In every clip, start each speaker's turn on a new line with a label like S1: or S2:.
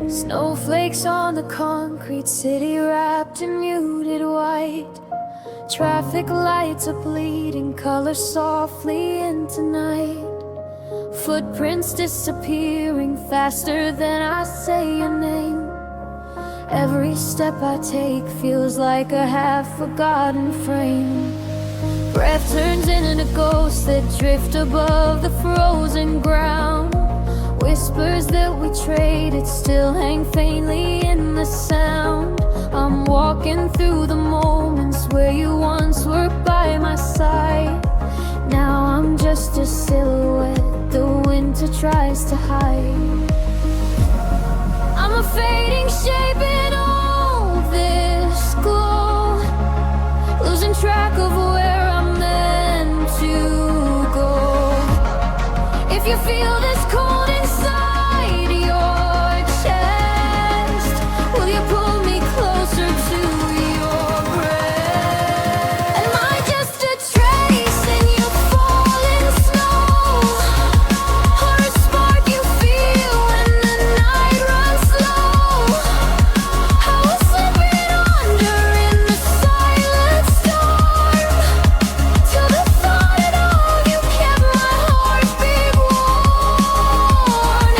S1: Snowflakes on the concrete, city wrapped in muted white. Traffic lights are bleeding color softly into night. Footprints disappearing faster than I say your name. Every step I take feels like a half-forgotten frame. Breath turns into ghosts that drift above the frozen ground. Whispers that we traded still hang faintly in the sound. I'm walking through the moments where you once were by my side. Now I'm just a silhouette the winter tries to hide. I'm a fading shape in all this glow, losing track of where I'm meant to go. If you feel this cold inside your chest, will you pull me closer to your breast? Am I just a trace in your falling snow, or a spark you feel when the night runs slow? I was slipping under in the silent storm, till the thought of you kept my heartbeat warm.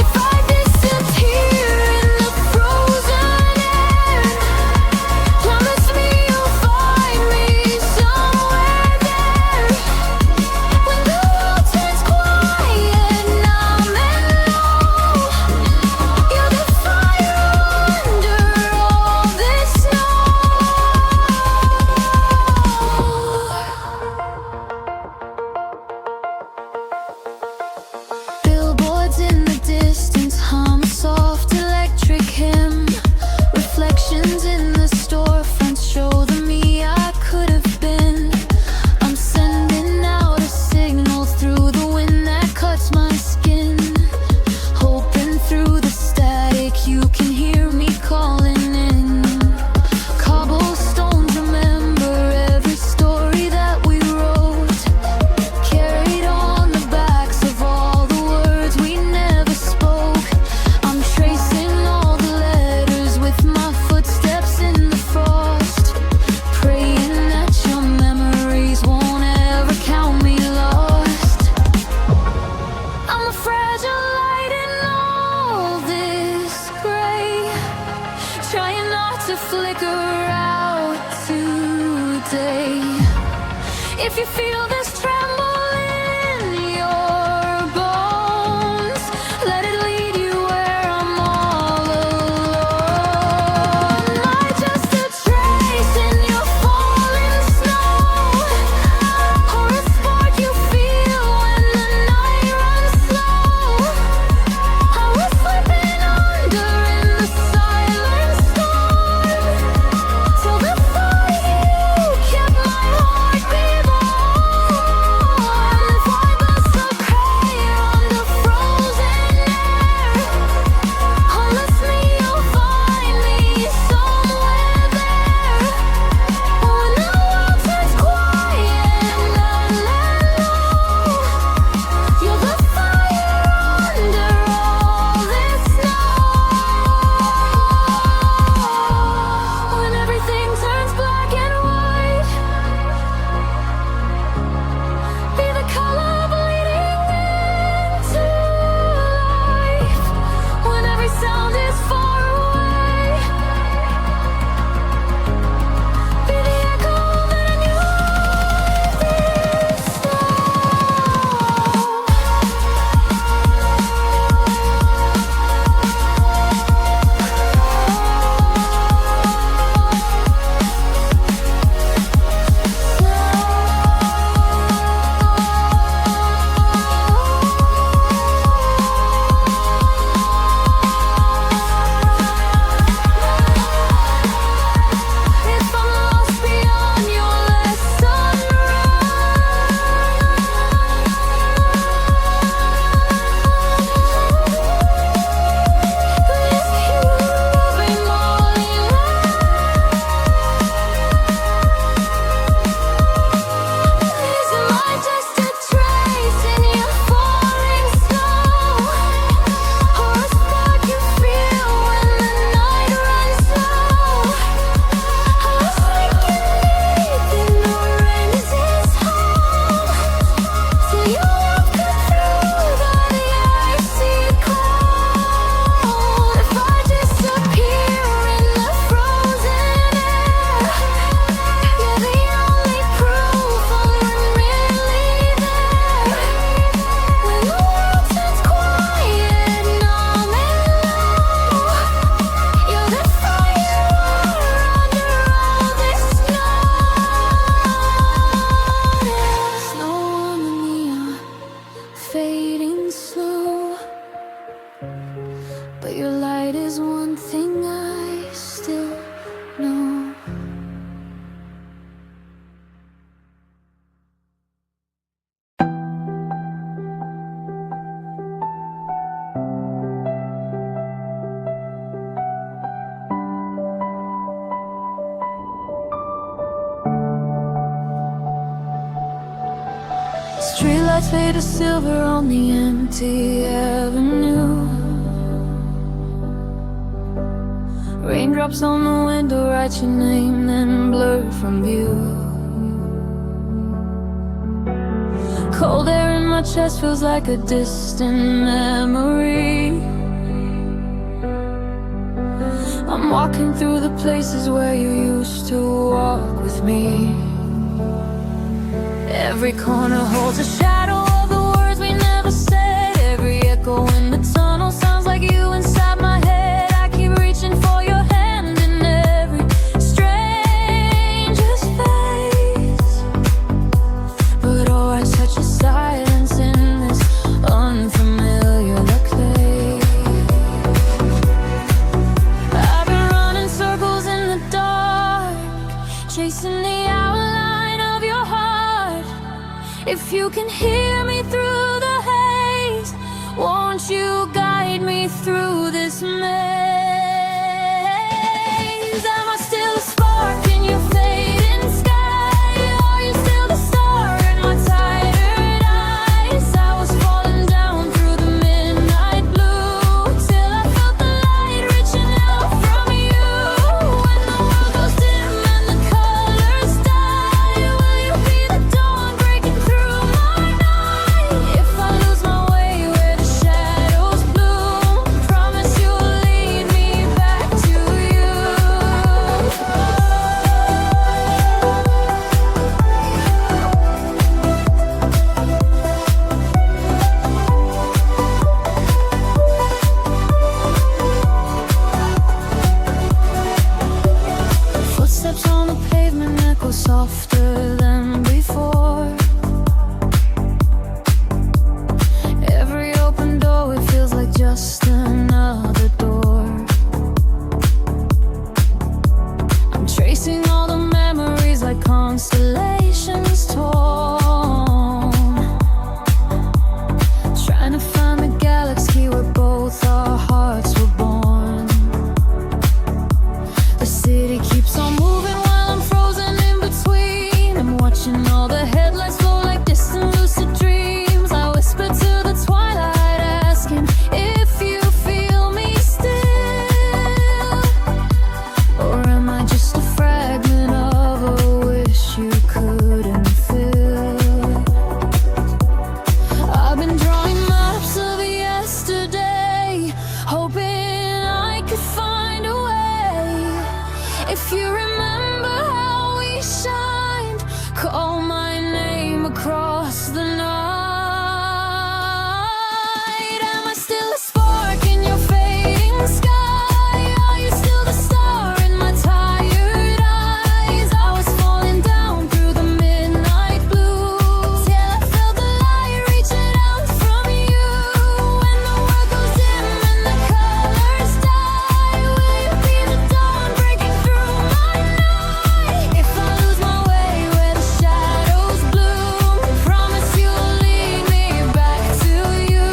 S1: If I disappear in the frozen air, promise me you'll find me somewhere there. When the world turns quiet, numb and low, you're the fire under all this snow. Billboards in the distance hum a soft electric hymn. Reflections in the storefronts show the me I could have been. I'm sending out a signal through the wind that cuts my skin, hoping through the static you can hear me calling in. Cobblestones remember every story that we wrote, carried on the backs of all the words we never spoke. I'm tracing all the letters with my footsteps in the frost, praying that your memories won't ever count me lost. I'm a fragile light in all this gray, trying not to flicker out today. If you feel this tremble in your bones, let it lead you where I'm all alone. Am I just a trace in your falling snow, or a spark you feel when the night runs slow? I was slipping under in the silent storm, till the thought of you kept my heartbeat warm. fading slow, but your light is one thing I still know. Streetlights fade to silver on the empty avenue. Raindrops on the window write your name, then blur from view. Cold air in my chest feels like a distant memory. I'm walking through the places where you used to walk with me. Every corner holds a shadow of the words we never said. Every echo in the tunnel sounds like you inside my head. I keep reaching for your hand in every stranger's face, but oh, I touch a silence in this unfamiliar place. I've been running circles in the dark, chasing the outline of your heart. If you can hear me through the haze, won't you guide me through this maze? Am I still a spark in your fading sky? Are you still the star in my tired eyes? I was falling down through the midnight blue, till I felt the light reaching out from you. When the world goes dim and the colors die, will you be the dawn breaking through my night? If I lose my way where the shadows bloom, promise you'll lead me back to you. Footsteps on the pavement echo softer than before. Every open door, it feels like just another door. I'm tracing all the memories like constellations torn, trying to find the galaxy where both our hearts were born. The city keeps on moving while I'm frozen in between. I'm watching all the headlights flow like distant lucid dreams. I whisper to the twilight, asking if you feel me still, or am I just a fragment of a wish you couldn't fill? I've been drawing maps of yesterday, hoping I could find a way. If you remember how we shined, call my name across the night. Am I still a spark in your fading sky? Are you still the star in my tired eyes? I was falling down through the midnight blue, till I felt the light reaching out from you. When the world goes dim and the colors die, will you be the dawn breaking through my night? If I lose my way where the shadows bloom, promise you'll lead me back to you.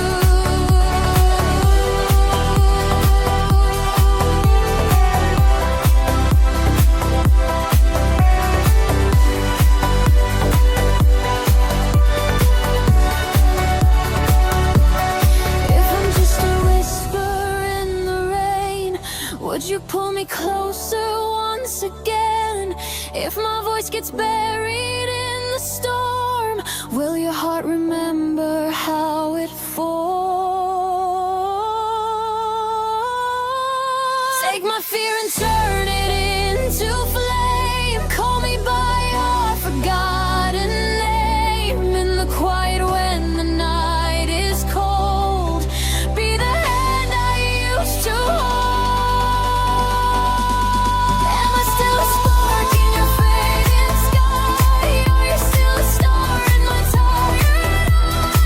S1: If I'm just a whisper in the rain, would you pull me closer once again? If my voice gets buried in the storm, will your heart remember how it formed? Take my fear and turn it into flame. Call me by our forgotten name. In the quiet when the night is cold, be the hand I used to hold. Am I still a spark in your fading sky? Are you still a star in my tired eyes?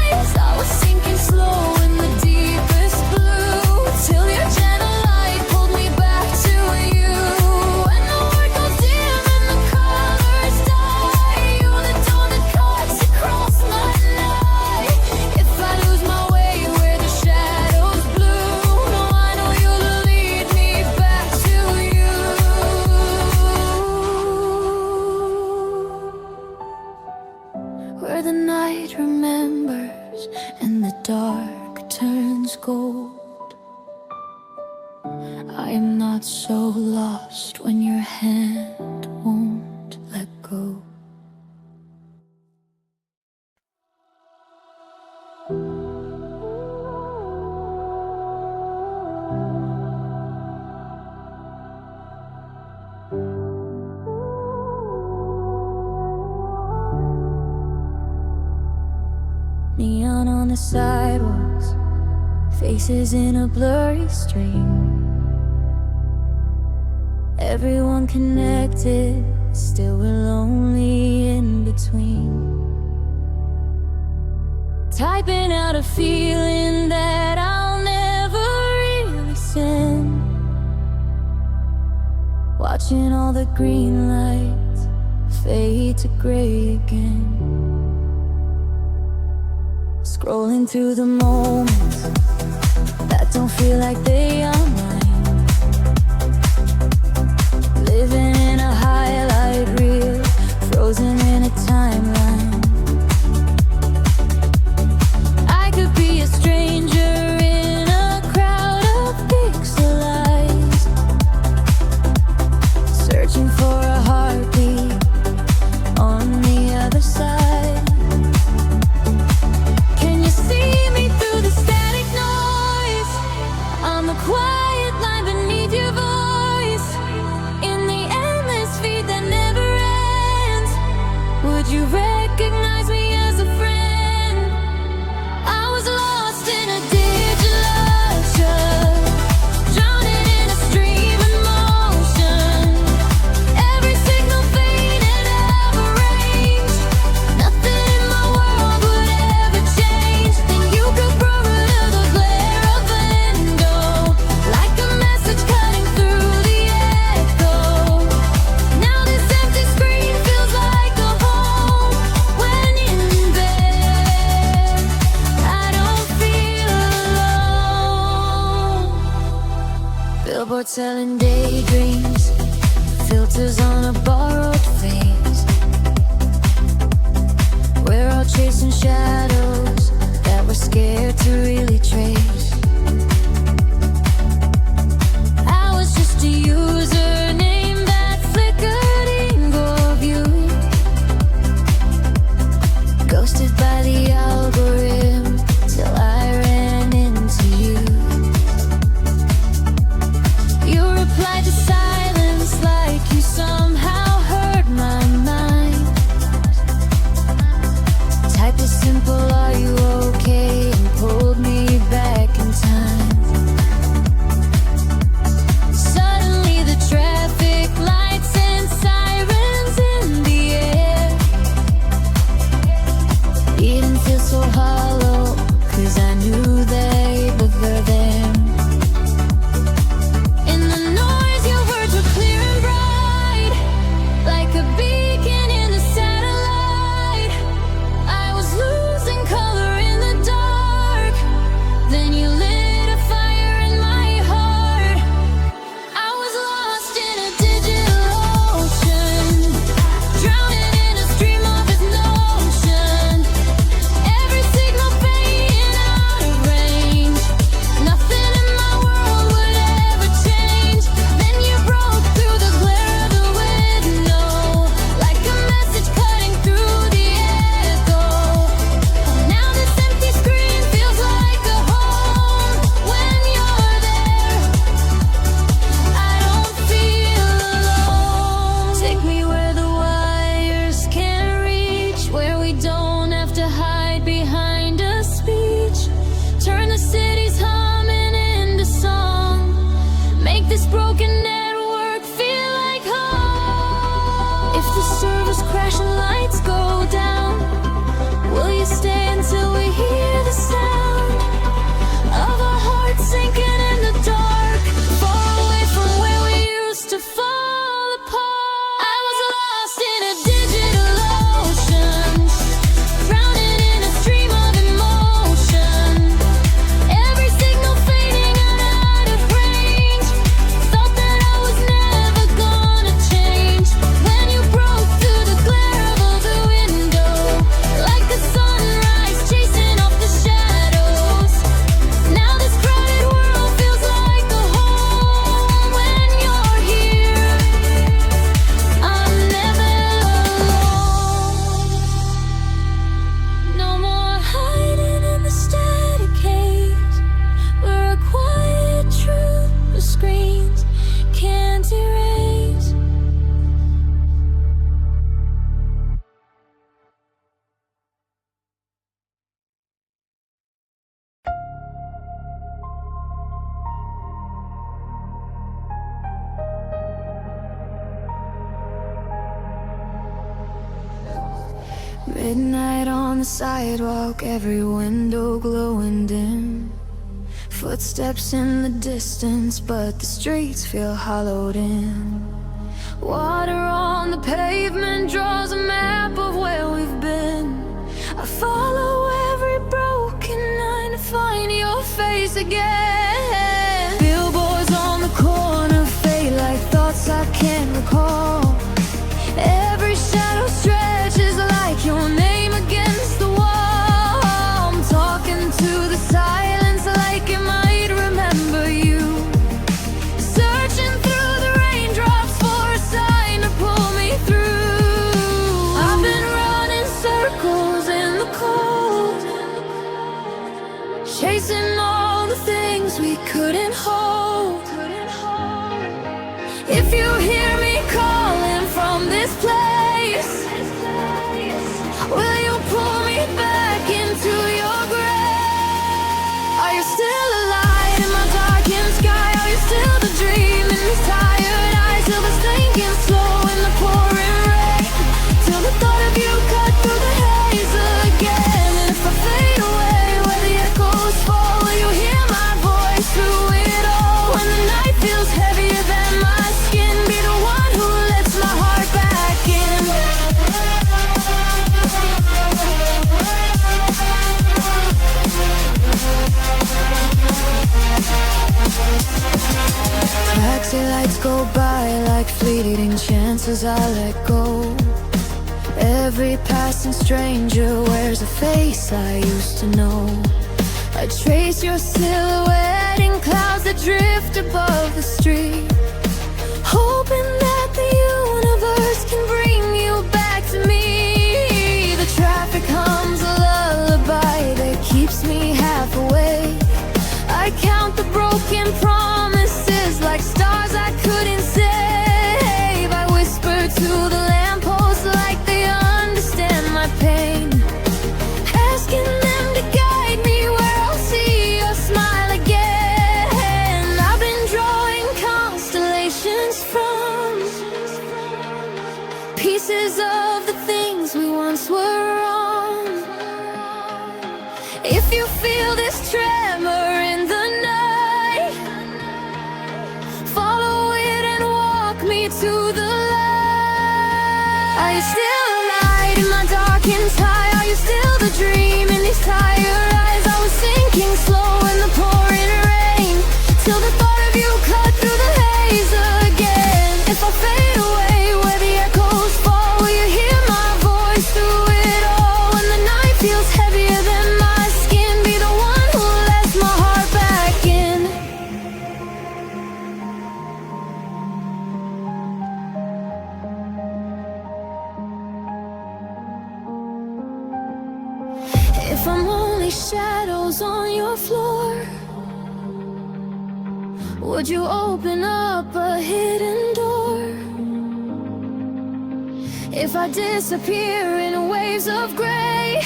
S1: remembers, and the dark turns gold. I am not so lost when your hand won't let go. Neon on the sidewalks, faces in a blurry stream. Everyone connected, still we're lonely in between. Typing out a feeling that I'll never really send. Watching all the green lights fade to gray again. Scrolling through the moments that don't feel like they are mine. Living in a highlight reel, frozen in a timeline. I could be a stranger in a crowd of pixel eyes, searching for a heartbeat on the other side. Quiet line beneath your voice, in the endless feed that never ends. Would you recognize me as a friend? I was lost in a digital ocean, drowning in a stream of motion. Every signal faded out of range. Nothing in my world would ever change. Then you could grow rid of the glare of an window, like a message cutting through the echo. Now this empty screen feels like a home. When in bed, I don't feel alone. Billboards selling daydreams, filters on a borrowed face. We're all chasing shadows that we're scared to really trace. I was just a username that flickered in your view, ghosted by the algorithm till I ran into you. You replied to silence like you somehow heard my mind. Typed a simple "Are you okay?" and pulled me back in time. Suddenly the traffic lights and sirens in the air didn't feel so hollow, 'cause I knew they were there. In the noise your words were clear and bright, like a beacon in the satellite. I was losing color in the dark, then you lit a fire in my heart. I was lost in a digital ocean, drowning in a stream of emotion. Every signal fading out of range. Nothing in Midnight on the sidewalk, every window glowing dim. Footsteps in the distance, but the streets feel hollowed in. Water on the pavement draws a map of where we've been. I follow every broken line to find your face again. Billboards on the corner fade like thoughts I can't recall. Every shadow stretches like your name against the wall. I'm talking to the silence like it might remember you. Searching through the raindrops for a sign to pull me through. I've been running circles in the cold, chasing all the things we couldn't hold. If you hear me calling from this place, will you pull me back into your grave? Are you still alive in my darkened sky? Are you still the dream in these tired eyes? Till the thinking slow in the pouring rain, till the thought of you cut through the haze again. And if I fade away where the echoes fall, will you hear my voice through it all? When the night feels heavier than my skin, be the one who lets my heart back in. Taxi lights go by like fleeting chances I let go. Every passing stranger wears a face I used to know. I trace your silhouette in clouds that drift above the street, hoping that the universe can bring you back to me. The traffic hums a lullaby that keeps me half awake. I count the broken promises like stars I couldn't save. I whisper to the lampposts like they understand my pain, asking them to guide me where I'll see your smile again. I've been drawing constellations from pieces of the things we once were on. If you feel this tremor in the night, follow it and walk me to the light. Are you still alive in my darkened sky? Are you still the dream in these tired eyes? I was sinking slow in the pouring rain, till the thought of you cut through the haze again. If I fade away where the echoes fall, will you hear my voice through it all? When the night feels heavier than my skin, be the one who lets my heart back in. If I'm only shadows on your floor, would you open up a hidden door? If I disappear in waves of gray,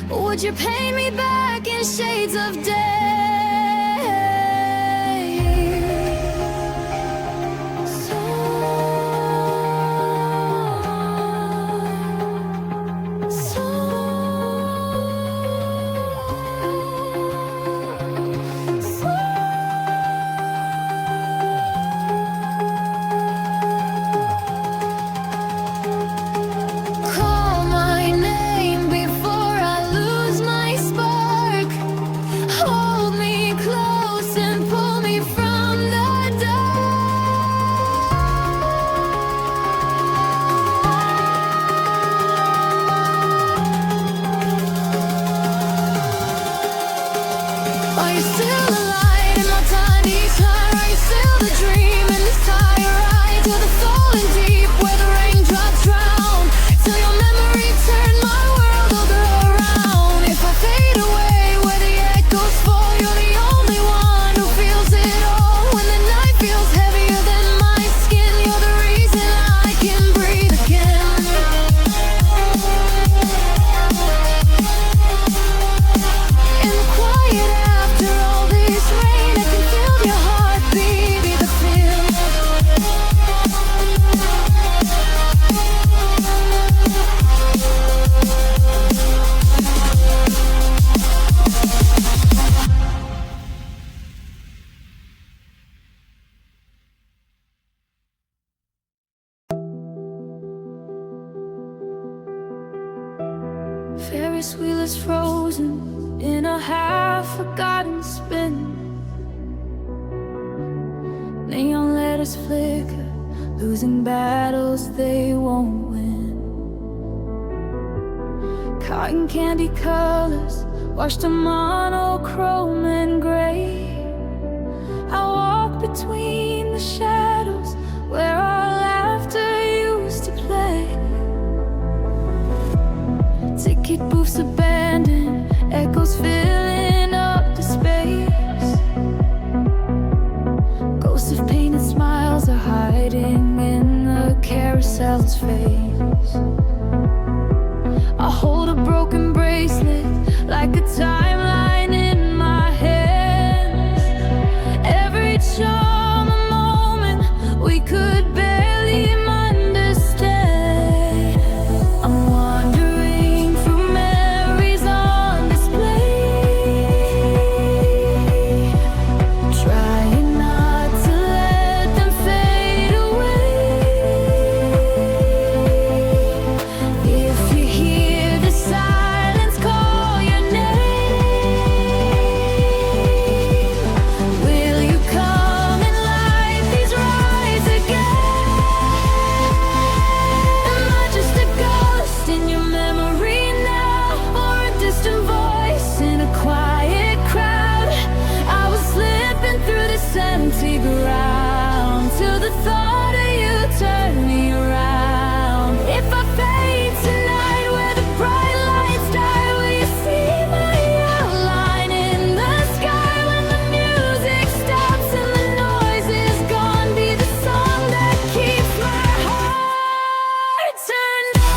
S1: would you paint me back in shades of day? Call my name before I lose my spark. Hold me Ferris wheel is frozen in a half-forgotten spin. Neon letters flicker, losing battles they won't win. Cotton candy colors washed to monochrome and gray. I walk between the shadows where our laughter used to play. Ticket booths abandoned, echoes filling up the space. Ghosts of painted smiles are hiding in the carousel's face. I hold a broken bracelet like a timeline in my hands. Every charm a moment we could barely understand. I'm wandering through memories on display, trying not to let them fade away. If you hear the silence call your name, will you come and light these rise again? Am I just a ghost in your memory now, or a distant voice in a quiet crowd? I was slipping through this empty ground till the thought of you turned me around. If I fade tonight where the bright lights die, will you see my outline in the sky? When the music stops and the noise is gone, be the song that keeps my heart turned on.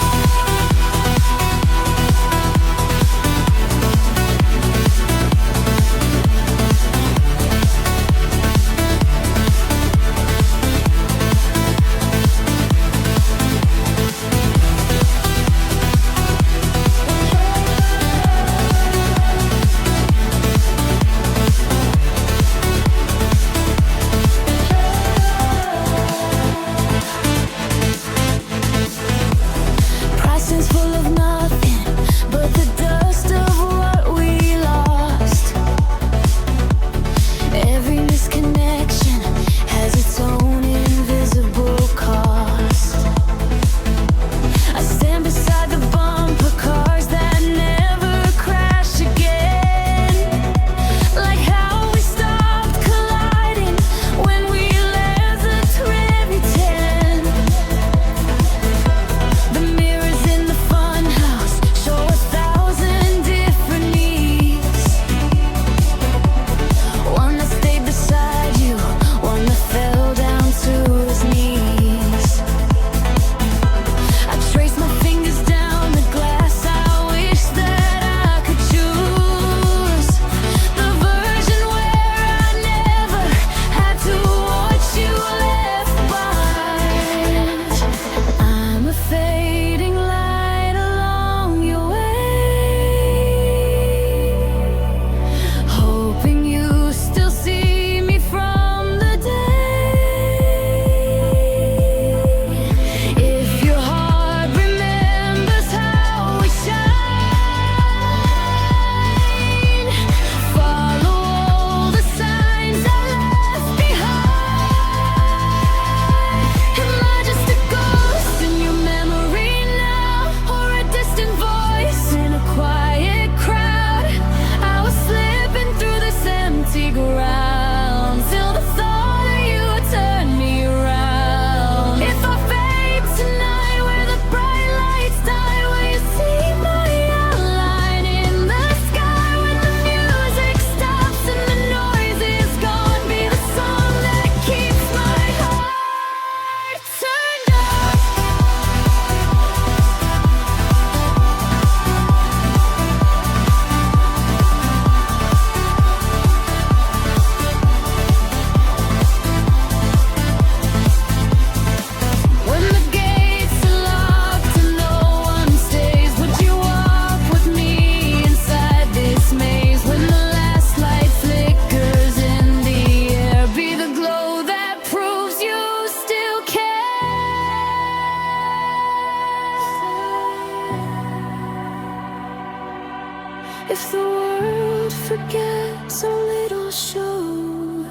S1: If the world forgets a little show,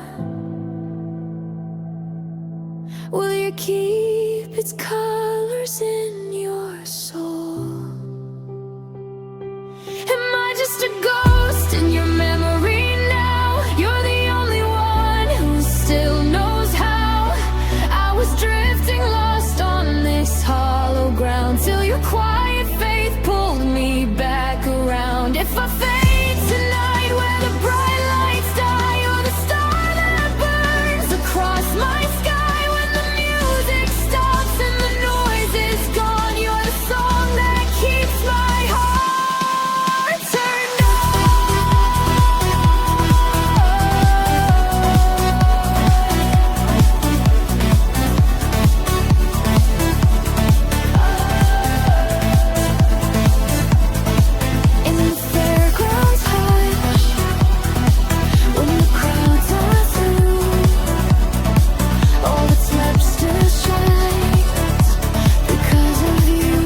S1: will you keep its colors in your soul? Am I just a ghost in your memory now? You're the only one who still knows how. I was drifting lost on this hollow ground till your quiet faith pulled me back around. If I fade tonight where the bright lights die, you're the star that burns across my sky. When the music stops and the noise is gone, you're the song that keeps my heart turned in the fairgrounds hush. When the crowds are through, all that's left still shines because of you.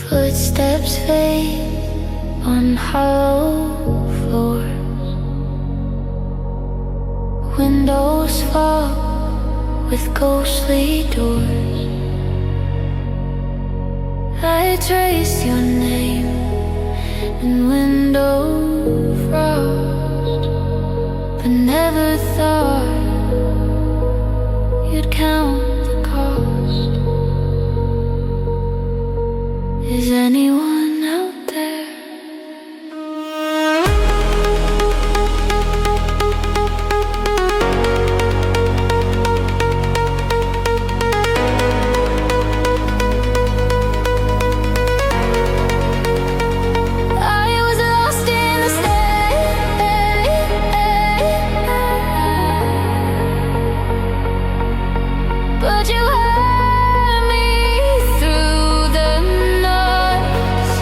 S1: Footsteps fade on hollow floors. Windows fall with ghostly doors. I trace your name in window frost, but never thought you'd count the cost. Is anyone out there? I was lost in the state, but you heard me through the noise.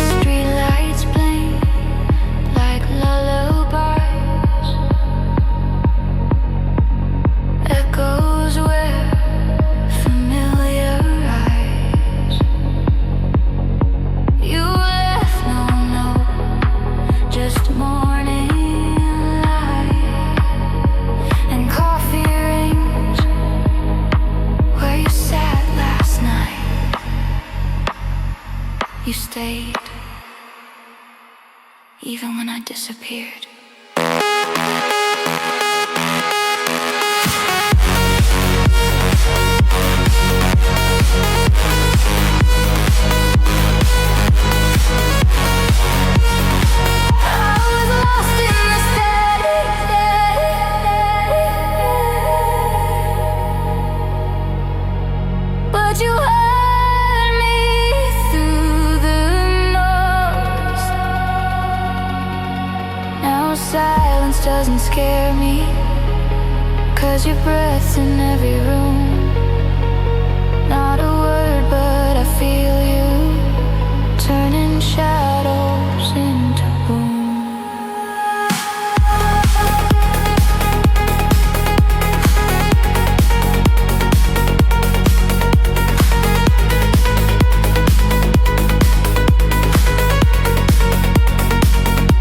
S1: Streetlights blink like lullabies. Echoes wear familiar eyes. You left no note, just morning light and coffee rings where you sat last night. You stayed even when I disappeared. I was lost in the state, but you heard me through the noise. Now silence doesn't scare me, 'cause your breath's in every room. Not a word, but I feel you turning shadows into boom.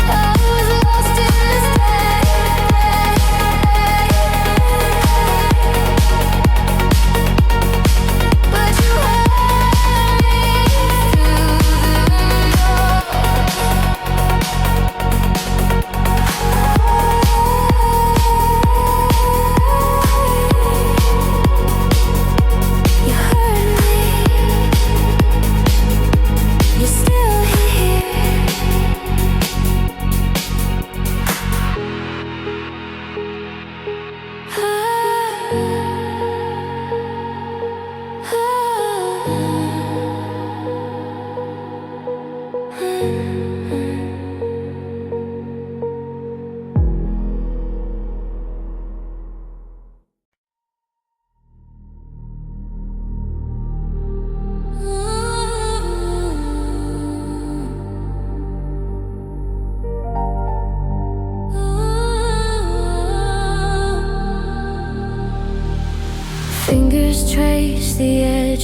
S1: I was lost in the state,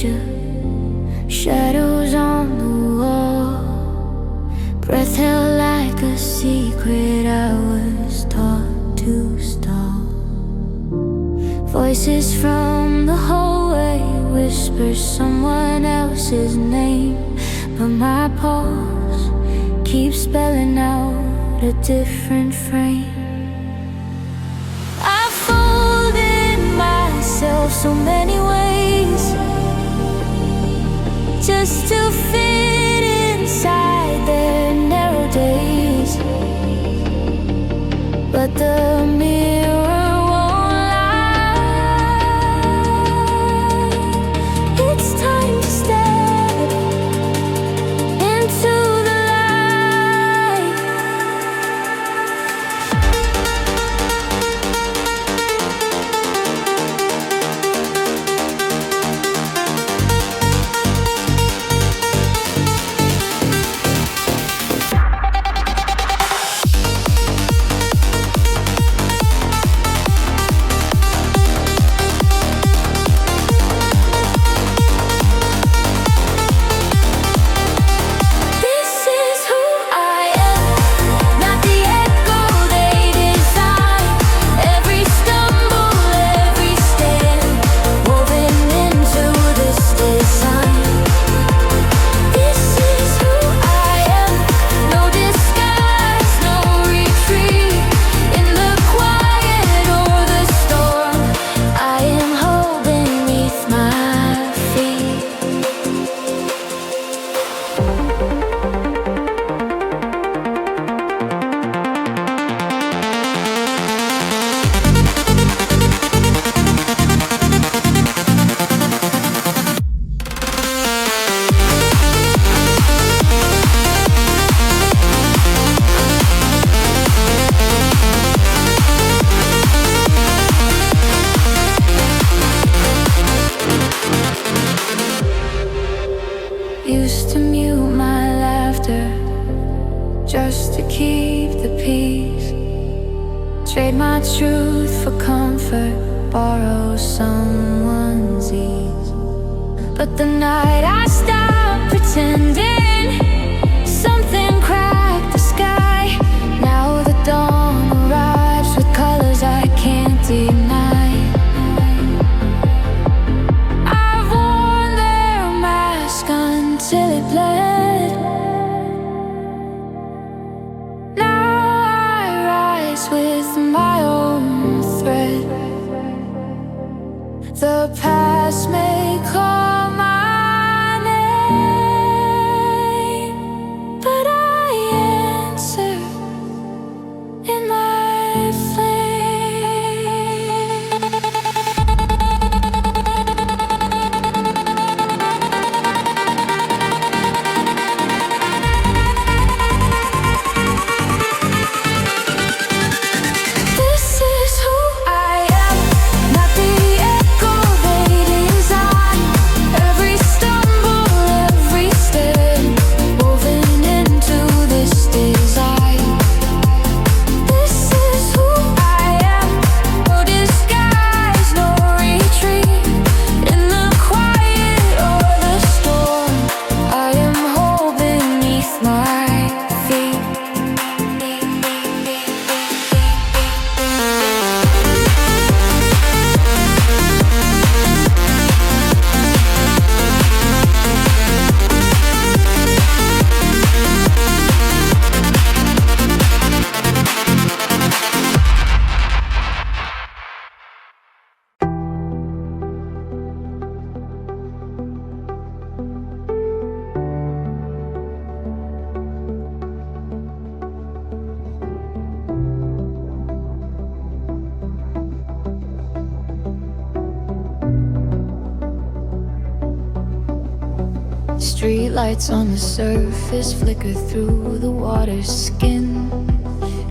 S1: picture, shadows on the wall, breath held like a secret I was taught to stall. Voices from the hallway whisper someone else's name, but my pulse keeps spelling out a different frame. I folded myself so many ways just to fit inside their narrow days, but the mirror won't lie. It's time to step into the light. Used to mute my laughter just to keep the peace, trade my truth for comfort, borrow someone's ease. But the night I stopped pretending, something cracked the sky. Now the dawn arrives with colors I can't deny. Till it bled. Now I rise with my own thread. The past may call my name, but I answer in my flame. Street lights on the surface flicker through the water's skin.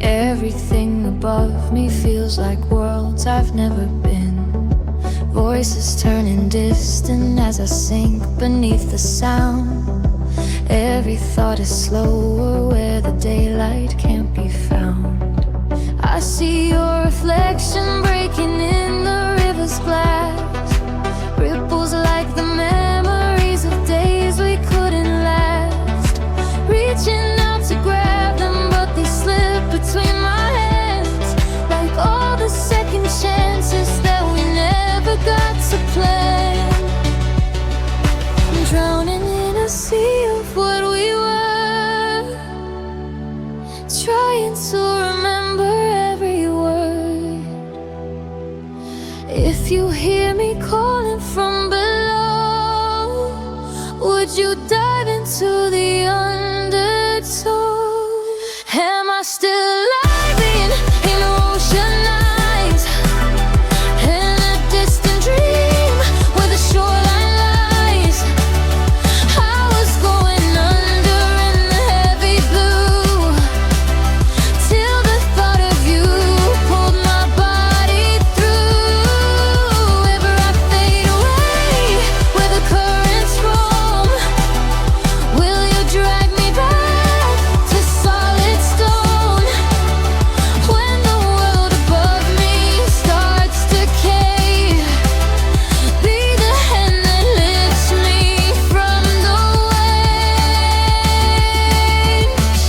S1: Everything above me feels like worlds I've never been. Voices turning distant as I sink beneath the sound. Every thought is slower where the daylight can't be found. I see your reflection breaking in the river's glass, ripples like the memory trying to remember every word. If you hear me calling from below, would you dive into the undertow? Am I still alive in ocean eyes, in a distant dream where the shoreline lies? I was going under in the heavy blue, till the thought of you pulled my body through. Ever I fade away where the currents roam, will you drag me back to solid stone? When the world above me starts to cave, be the hand that lifts me from the waves.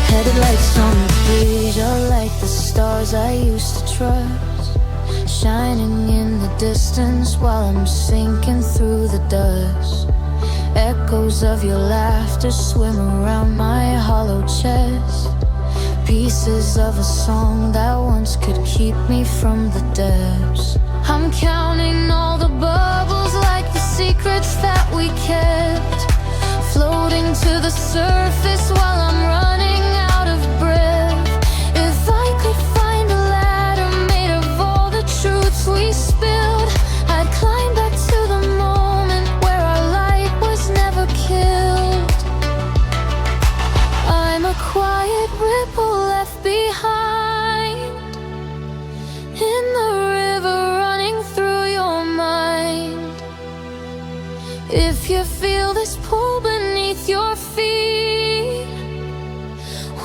S1: Headed lights on the breeze, you're like the stars I used to trust, shining in the distance while I'm sinking through the dust. Echoes of your laughter swim around my hollow chest, pieces of a song that once could keep me from the depths. I'm counting all the bubbles like the secrets that we kept, floating to the surface while I'm running out of breath. If I could find a ladder made of all the truths we spilled, I'd climb back to the moment where our light was never killed. I'm a quiet ripple left behind in the river running through your mind. If you feel this pull beneath your feet,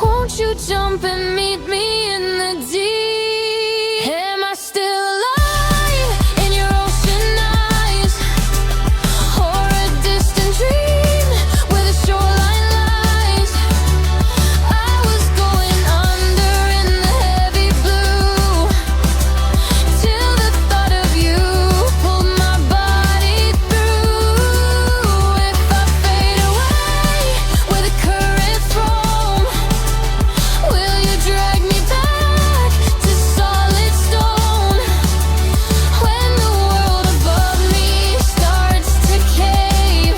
S1: won't you jump and meet me in the deep? Am I still alive in your ocean eyes, or a distant dream where the shoreline lies? I was going under in the heavy blue, till the thought of you pulled my body through. If I fade away where the currents roam, will you drag me back to solid stone? When the world above me starts to cave,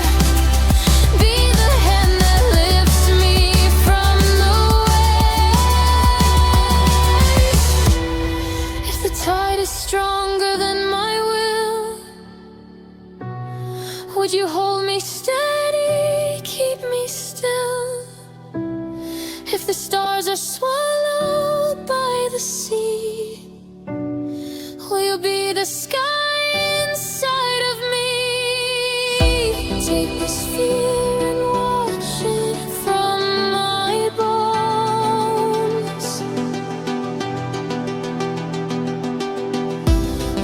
S1: be the hand that lifts me from the waves. If the tide is stronger than my will, would you hold me steady, keep me still? If the stars are swallowed by the sea, will you be the sky inside of me? Take this fear and wash it from my bones.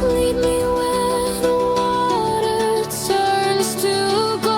S1: Lead me where the water turns to gold.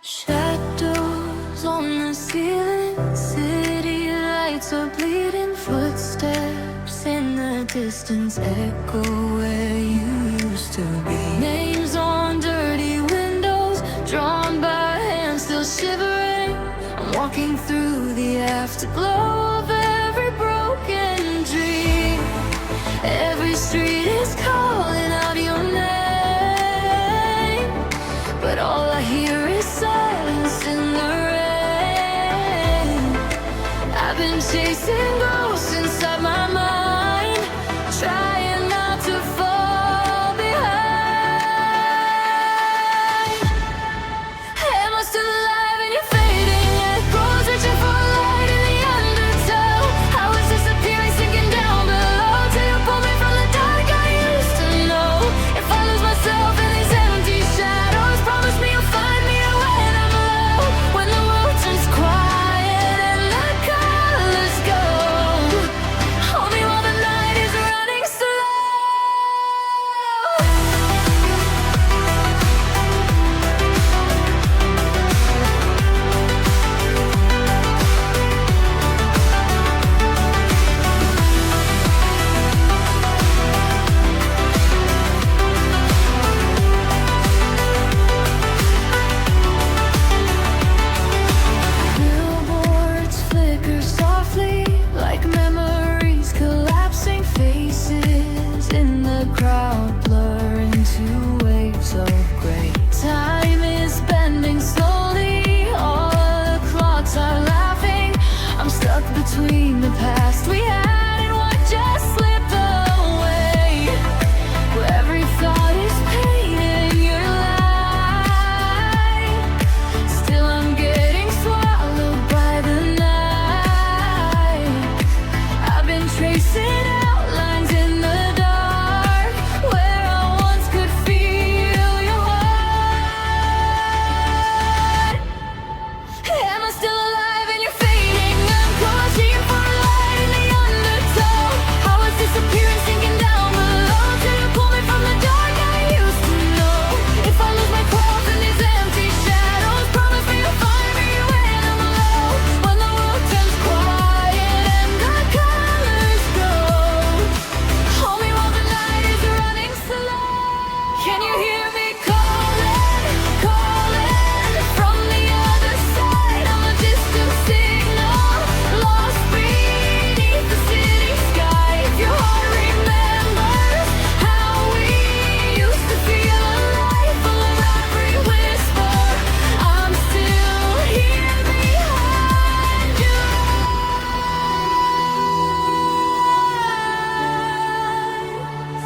S1: Shadows on the ceiling, city lights are bleeding, footsteps in the distance echo where you used to be. Names on dirty windows, drawn by hands still shivering. I'm walking through the afterglow of every broken dream. Every street is calling out your name, but all I hear is silence in the rain. I've been chasing ghosts inside my mind, trying not to fall behind. Am I still alive in your fading echoes, reaching for a light in the undertow? I was disappearing, sinking down below, till you pulled me from the dark I used to know. If I lose myself in these empty shadows, promise me you'll find me when I'm low, when the world turns quiet and the colors go. Hold me while the night is running slow. Billboards flicker softly, like memories collapsing, faces in the crowd blur into waves of gray. Time is bending slowly, all the clocks are laughing. I'm stuck between the past we had and what just slipped away, where every thought is painting your light. Still I'm getting swallowed by the night. I've been tracing outlines in the dark, where I once could feel your heart. Am I still alive in your fading unconscious, for a light in the undertow? I was disappearing, sinking down below, till you pulled me from the dark I used to know. If I lose myself in these empty shadows, promise me you'll find me when I'm low, when the world turns quiet and the colors go. Hold me while the night is running slow. Can you hear me calling, calling from the other side? I'm a distant signal, lost beneath the city sky. If your heart remembers how we used to feel alive, full of every whisper, I'm still here behind your eyes.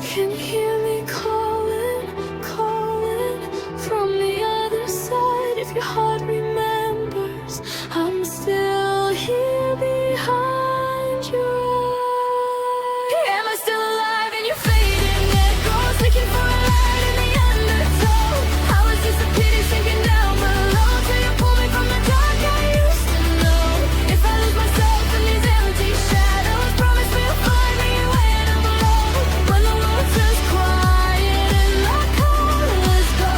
S1: Can you hear me calling, calling from the other side? If your heart remembers, I'm still here behind your eyes. Am I still alive in your fading echoes, looking for a light in the undertow? I was disappearing, sinking down below, till you pulled me from the dark I used to know. If I lose myself in these empty shadows, promise me you'll find me when I'm low, when the world turns quiet and the colors go.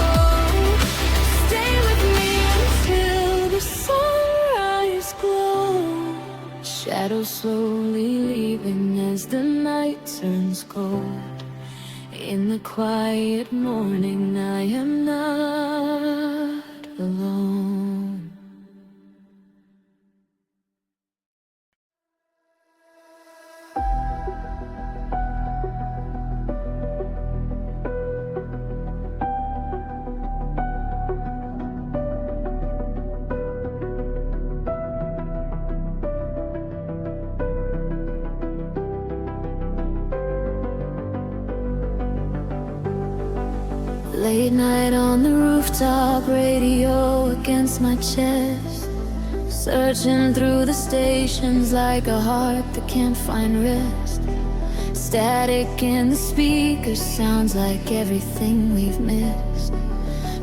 S1: Stay with me until the sunrise glows. Shadows slowly leaving as the night turns cold. In the quiet morning, I am not alone. Late night on the rooftop, radio against my chest, searching through the stations like a heart that can't find rest. Static in the speakers sounds like everything we've missed.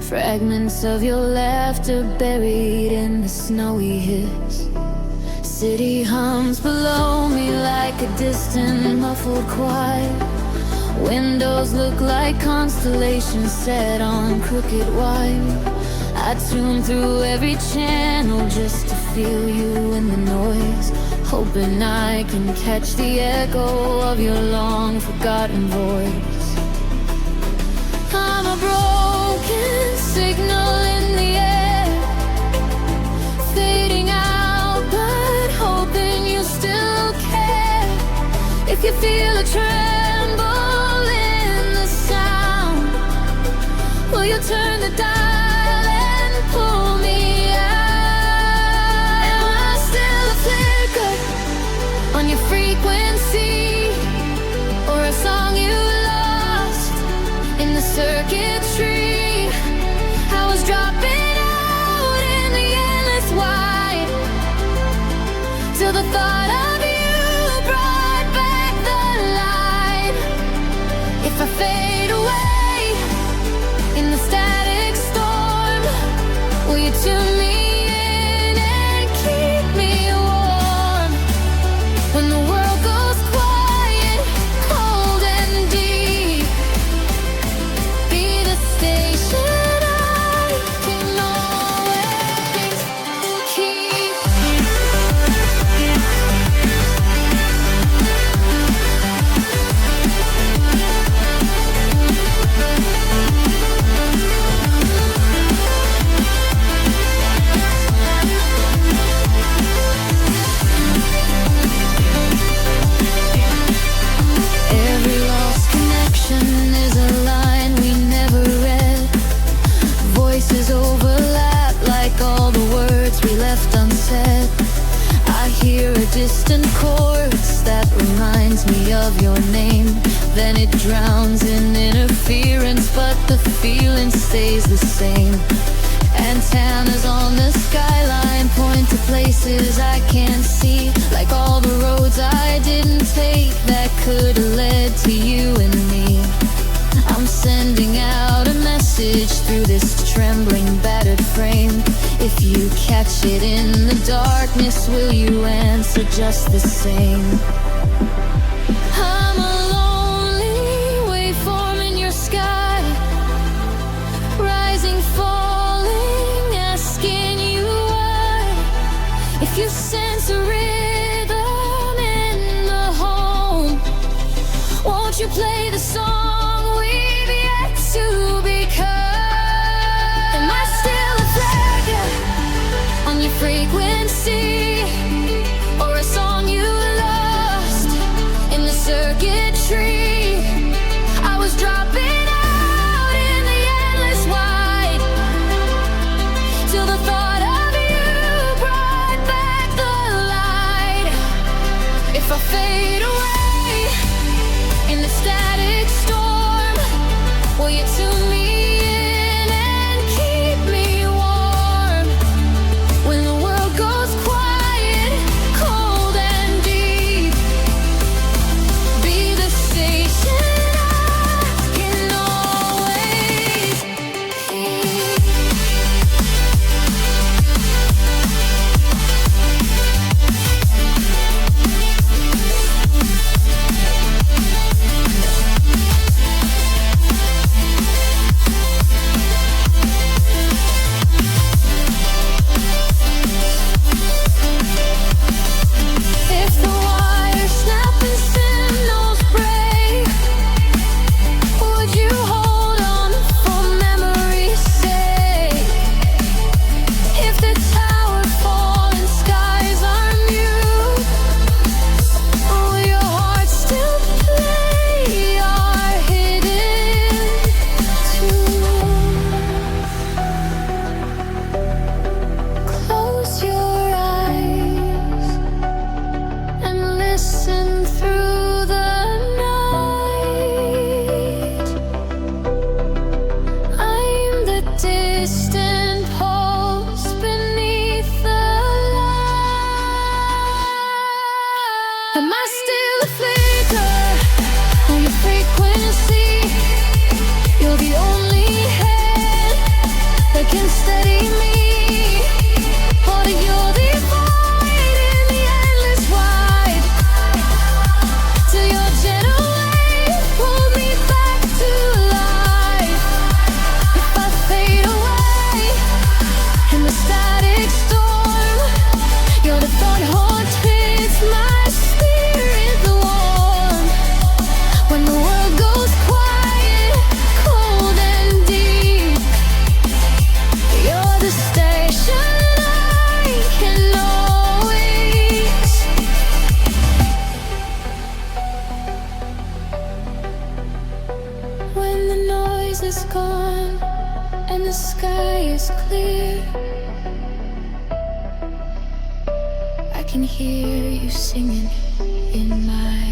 S1: Fragments of your laughter buried in the snowy hiss. City hums below me like a distant muffled choir, Windows look like constellations set on crooked wire. I tune through every channel just to feel you in the noise, hoping I can catch the echo of your long forgotten voice. I'm a broken signal in the air, fading out but hoping you still care. If you feel a tremble in the sound, will you turn the dial and pull me out? Am I still a flicker on your frequency, or a song you lost in the circuitry? I was dropping out in the endless wide, till the thought of you brought back the light. If I fade away in the static storm, will you tune me in and keep me warm? When the world goes quiet, cold and deep, be the station I can always keep. Every lost connection is a line we never read. Voices overlap like all the words we left unsaid. I hear a distant chorus that reminds me of your name. Then it drowns in interference, but the feeling stays the same. Antennas on the skyline point to places I can't see, like all the roads I didn't take that could have led to you and me. I'm sending out a message through this trembling, battered frame. If you catch it in the darkness, will you answer just the same? I'm a lonely waveform in your sky, rising, falling, asking you why. If you sense a rhythm in the home, won't you play the song we've yet to become? Am I still a flag on your frequency, or a song you lost in the circuitry? I was dropping out in the endless wide, till the thought of you brought back the light. If I fade away in the static storm, will you tune me in and keep me warm? When the world goes quiet, cold and deep, be the station I can always keep. breeze is gone and the sky is clear. I can hear you singing in my